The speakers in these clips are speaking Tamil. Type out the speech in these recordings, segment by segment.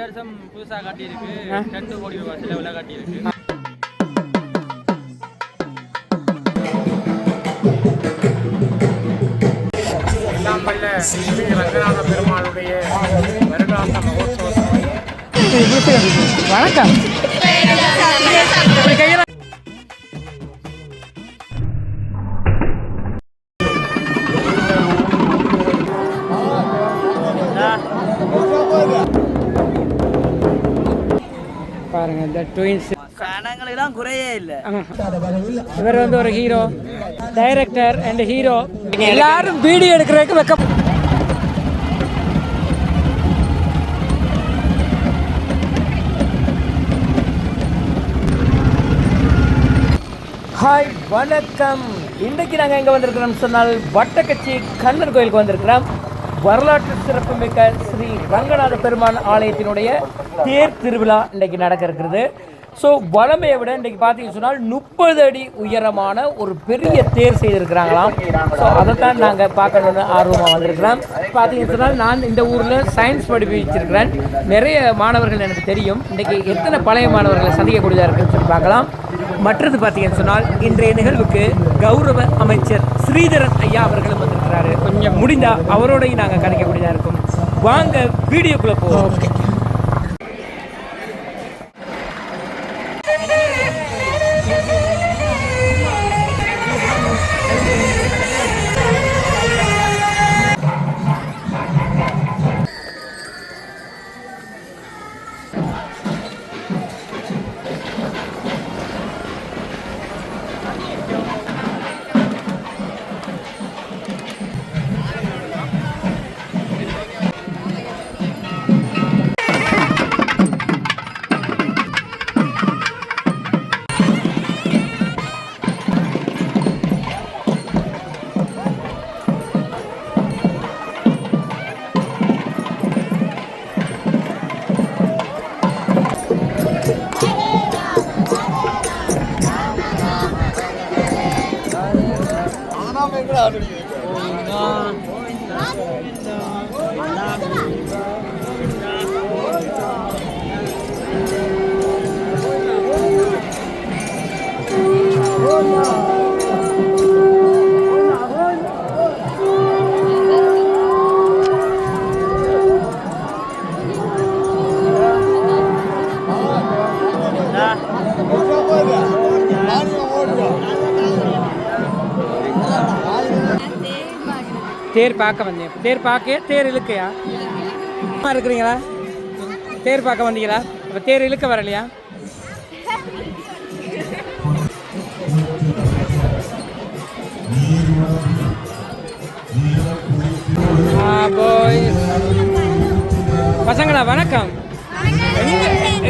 வருஷம் புதுசா கட்டி இருக்கு 2 கோடி ரூபாய் செலவுல கட்டி இருக்கு. எல்லாம் வல்ல ஸ்ரீ ரங்கநாத பெருமாளுடைய வருடாந்த மகோத்சவத்தினுடைய வணக்கம். பாருங்க இந்த ட்வின்ஸ் கணங்களுக்கெல்லாம் குறையே இல்லை. இவர் வந்து ஒரு ஹீரோ, டைரக்டர் அண்ட் ஹீரோ. எல்லாரும் வீடியோ எடுக்கிறதுக்கு வெக்கம். ஹாய் வணக்கம். இன்றைக்கு நாங்கள் எங்கே வந்திருக்கிறோம் சொன்னால் வட்டக்கச்சி கண்ணன் கோயிலுக்கு வந்திருக்கிறோம். வரலாற்று சிறப்புமிக்க ஸ்ரீ ரங்கநாத பெருமான் ஆலயத்தினுடைய தேர் திருவிழா இன்றைக்கு நடக்க இருக்கிறது. ஸோ வளமையை விட இன்றைக்கு பார்த்தீங்கன்னு சொன்னால் 30 அடி உயரமான ஒரு பெரிய தேர் செய்திருக்கிறாங்களாம். ஸோ அதைத்தான் நாங்கள் பார்க்கணுன்னு ஆர்வமாக வந்திருக்கிறோம். பார்த்தீங்கன்னு சொன்னால் நான் இந்த ஊரில் சயின்ஸ் படிப்பிச்சிருக்கிறேன். நிறைய மாணவர்கள் எனக்கு தெரியும். இன்றைக்கி எத்தனை பழைய மாணவர்களை சந்திக்கக்கூடியதாக இருக்குன்னு சொல்லி பார்க்கலாம். மற்றது பார்த்தீங்கன்னு சொன்னால் இன்றைய நிகழ்வுக்கு கௌரவ அமைச்சர் ஸ்ரீதரன் ஐயா அவர்களும் வந்திருக்கிறாரு. கொஞ்சம் முடிந்தால் அவரோடையும் நாங்கள் கணிக்கக்கூடியதாக இருக்கும். வாங்க வீடியோக்குள்ளே போவோம். தேர் பார்க்க வந்தேன். தேர் பார்க்க தேர் இழுக்கையா இருக்கிறீங்களா? தேர் பார்க்க வந்தீங்களா? இப்போ தேர் இழுக்க வரலையா? பசங்களா வணக்கம்.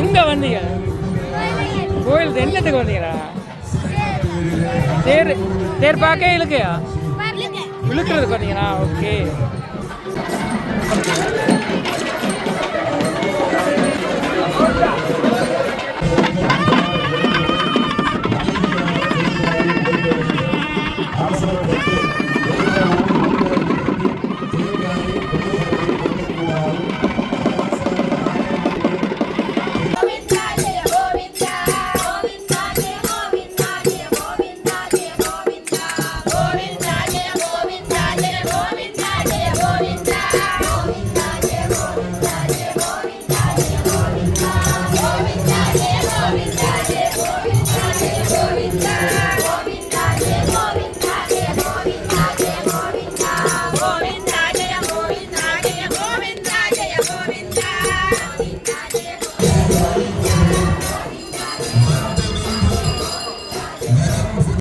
எங்க வந்தீங்க? கோயில் என்னத்துக்கு வந்தீங்களா? தேர் தேர் பார்க்க இழுக்கையா? இழுக்கிறதுக்கு வந்தீங்களா? ஓகே.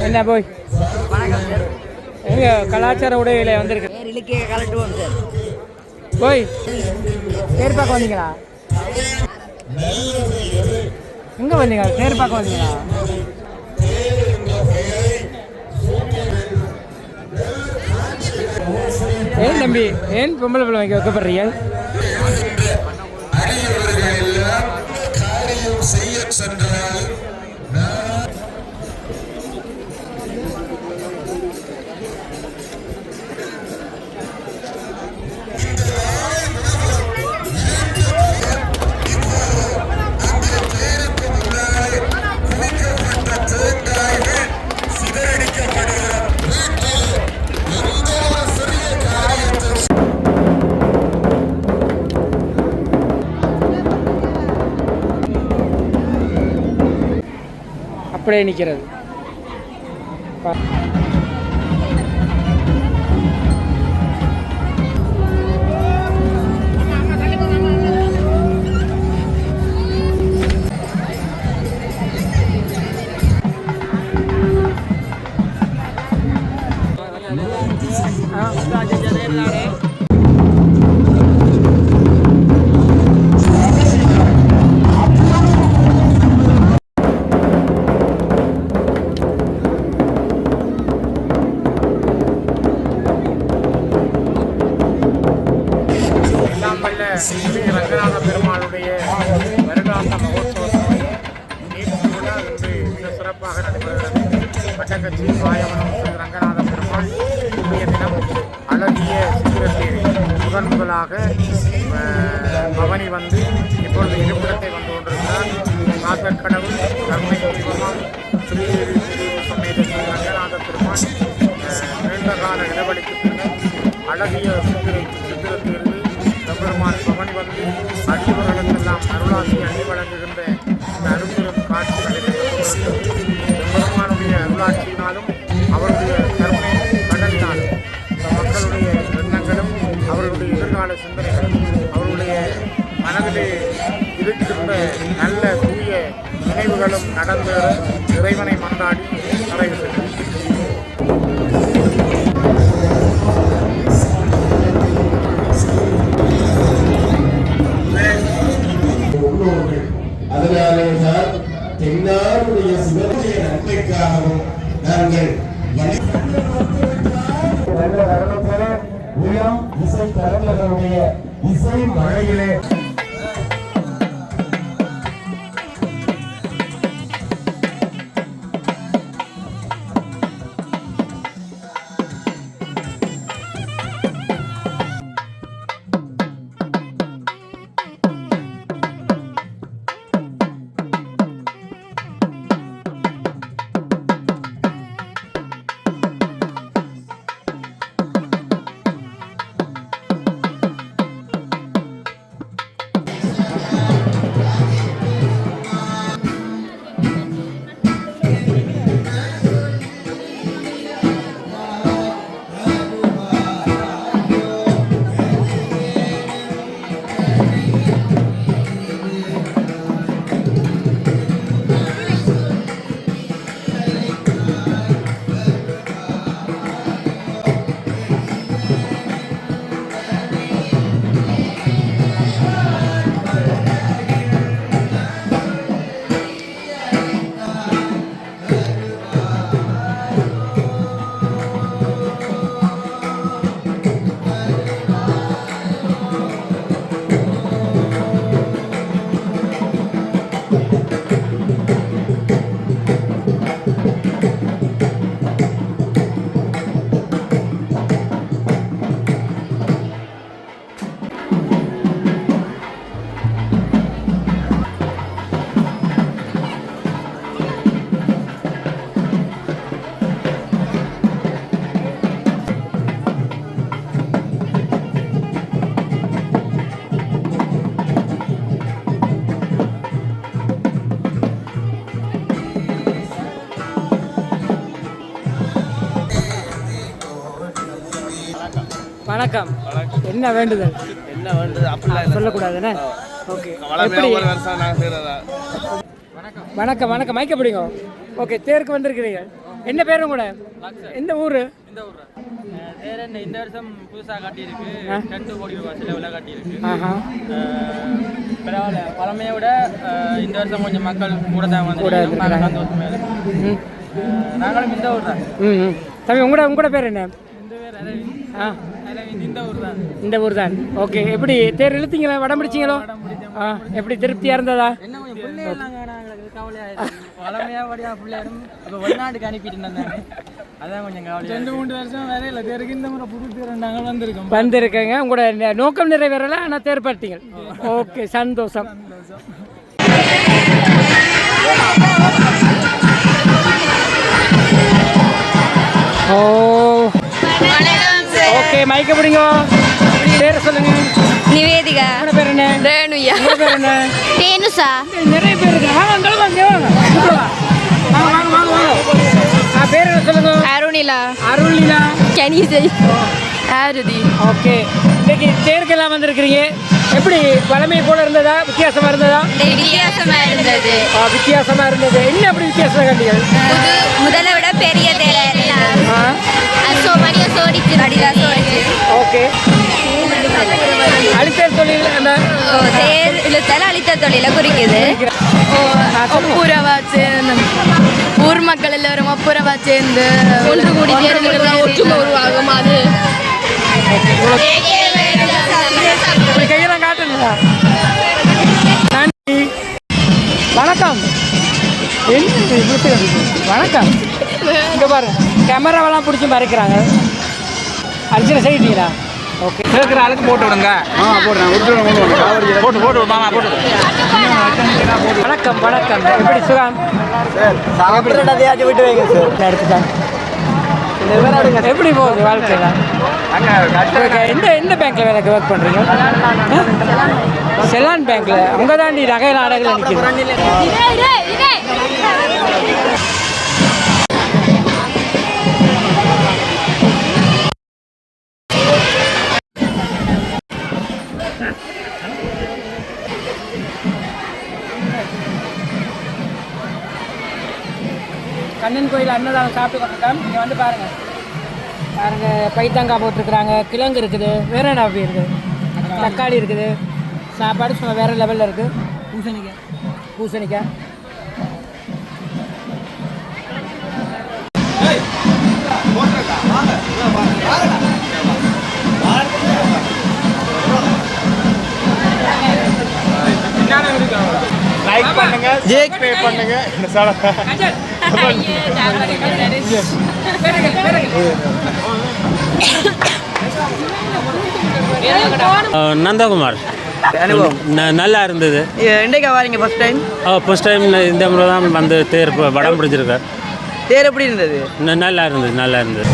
என்ன போய் எங்க கலாச்சார உடையில வந்திருக்கு. போய் தேர் பார்க்க வந்தீங்களா? எங்க வந்தீங்க? தேர் பார்க்க வந்தீங்களா? ஏன் தம்பி, ஏன் பொம்பளை பிள்ளை வைக்க வைக்கப்படுறீங்க? அப்படியே நிற்கிறது. ஸ்ரீ ரங்கநாத பெருமாளுடைய வருடாந்த மகோத்சவத்தினுடைய நீட்சி விழா இன்று மிக சிறப்பாக நடைபெறுகிறது. வட்டக்கச்சி மாயவனம் ஸ்ரீ ரங்கநாத பெருமாள் இன்றைய தினம் அழகிய சித்திரத்தேரி முதலாக பவனி வந்து இப்பொழுது இருப்பிடத்தை வந்து கொண்டிருக்கிறார். காத்தற்கடவுள் கருணை தீபமாம் ஸ்ரீதேவி சமேத ஸ்ரீ ரங்கநாத பெருமாள் நீண்ட கால இடைவெளிக்கு பின்னர் அழகிய சித்திரத்திலிருந்து பெருமான் பவனி வந்து அடியவர்களுக்கெல்லாம் அருளாசி அள்ளி வழங்குகின்ற இந்த அரும்பெரும் காட்சி நடைபெற்றது. பெருமானுடைய அருளாட்சியினாலும் அவருடைய கருணை கடலினாலும் இந்த மக்களுடைய எண்ணங்களும் அவர்களுடைய எதிர்கால சிந்தனைகளும் அவருடைய மனதிலே இருக்கின்ற நல்ல தூய நினைவுகளும் நடந்தேற இறைவனை மன்றாடி நிறைவு செய்தார். அதனாலே தான் தென்னாருடைய சிவனுடைய நன்மைக்காகவும் நாங்கள் உயம் இசை கரங்களுடைய இசை மழையிலே வணக்கம். என்ன வேண்டுதல்? என்ன வேண்டுது அப்படிலாம் சொல்லக்கூடாதுண்ணே. ஓகே. வணக்கம் வணக்கம். மைக்க பிடிங்க. ஓகே, தேருக்கு வந்திருக்கிறீங்க. என்ன பேரும் கூட? எந்த ஊர்? இந்த ஊர் வேற என்ன இந்த வருஷம் புதுசாக காட்டியிருக்கு. 2 கோடி ரூபாய் செலவில் காட்டியிருக்கு. பரவாயில்ல, பழமையை விட இந்த வருஷம் கொஞ்சம் மக்கள் கூட தான் வந்து சந்தோஷமே. நாங்களும் இந்த ஊர் தான். தம்பி உங்களோட பேர் என்ன? இந்த ஊர் தான். ஓகே. எப்படி தேர் இழுத்தீங்களா? வடம் பிடிச்சிங்களோ? எப்படி திருப்தியா இருந்ததா? வெளிநாட்டுக்கு அனுப்பிட்டு அதான் கொஞ்சம் கவலை. 2-3 வருஷம் வேற இல்லை தேருக்கு. இந்த முறை புது தேர் நாங்கள் வந்திருக்கேங்க. உங்களோட நோக்கம் நிறைவேறல, ஆனால் தேர் பார்த்தீங்க. ஓகே, சந்தோஷம். ஓ ஓகே, மைக்க பிடிங்க. பேர் சொல்லுங்க. நிவேதிகா. உங்களோட பேர் என்ன? ரேணுயா. உங்களோட பேர் என்ன? தேனுசா. நிறைய பேர் இருக்கு. வாங்க, வாங்க, வாங்க. அருள்நிலா அருள்நிலா கனிசை ஆருதி. ஓகே, இன்னைக்கு தேர்க்கெல்லாம் வந்திருக்கிறீங்க. எப்படி வளமை போல இருந்ததா, வித்தியாசமா இருந்ததா? வித்தியாசமா இருந்தது. வித்தியாசமா இருந்தது. என்ன அப்படி வித்தியாசம் கண்டீர்கள்? முதலை விட பெரிய தேரை ஓகே. அழித்தல் தொழில் அந்த தேர் இழுத்தால அழித்தல் தொழிலை குறிக்குது. ஒப்புரவா சேர்ந்து ஊர் மக்கள் எல்லாரும் ஒப்புரவா சேர்ந்து ஒன்று கூடி ஒற்றுமை உருவாகும். அது கையெல்லாம் காட்டுங்களா? நன்றி. வணக்கம். வணக்கம். இங்கே பாரு, கேமராவெல்லாம் பிடிச்சி மறைக்கிறாங்க. அர்ச்சனை செய்யிட்டீங்களா? ஓகே, கேட்குற ஆளுக்கு போட்டு விடுங்க. போட்டு போட்டு மாமா போட்டு. வணக்கம் வணக்கம். எப்படி சுகம்? விட்டு வைங்க சார். எடுத்துட்டாங்க. எப்படி போகுது வாழ்க்கையில்? எந்த பேங்க்ல வேலைக்கு ஒர்க் பண்ணுறீங்க? செலான் பேங்க்ல. அங்கே தாண்டி நகையில் அடகுல நிற்கிது. கண்ணன் கோயில் அன்னதானம் சாப்பிட்டு கொண்டிருக்கோம். இங்கே வந்து பாருங்கள் பாருங்கள், பைத்தங்காய் போட்டிருக்குறாங்க, கிழங்கு இருக்குது, வேற என்ன அப்படி இருக்குது, தக்காளி இருக்குது, சாப்பாடு சும்மா வேறு லெவலில் இருக்குது. பூசணிக்காய் லைக் பண்ணுங்க, சப்ஸ்கிரைப் பண்ணுங்க. நந்தகுமார். நல்லா இருந்தது. இன்றைக்கா வாரீங்க ஃபர்ஸ்ட் டைம்? ஃபர்ஸ்ட் டைம் இந்த முறை தான் வந்து தேர் வடம் பிடிச்சிருக்கார். தேர் எப்படி இருந்தது? நல்லா இருந்தது, நல்லா இருந்தது.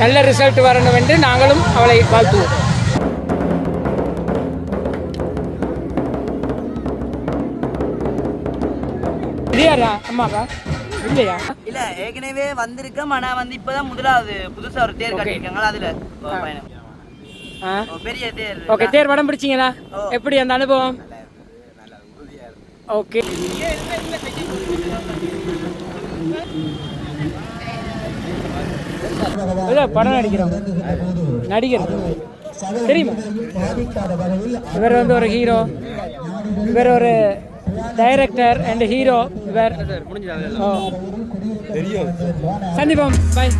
நல்ல ரிசல்ட் வரணும் என்று நாங்களும் அவளை வாழ்த்துவோம். இல்லையா அம்மாக்கா? இல்லையா? இல்ல ஏற்கனவே வந்திருக்கோம். ஆனா வந்து இப்பதான் முதலாவது புதுசா ஒரு தேர் கட்டியிருக்காங்களா, அதுல பயணம். பெரிய தேர். ஓகே, தேர் வடம் பிடிச்சிங்களா? எப்படி அந்த அனுபவம்? ஓகே. படம் நடிக்கிறோம், நடிகர் தெரியுமா? இவர் வந்து ஒரு ஹீரோ, இவர் ஒரு டைரக்டர் அண்ட் ஹீரோ. இவர் சந்திப்போம். பாய்.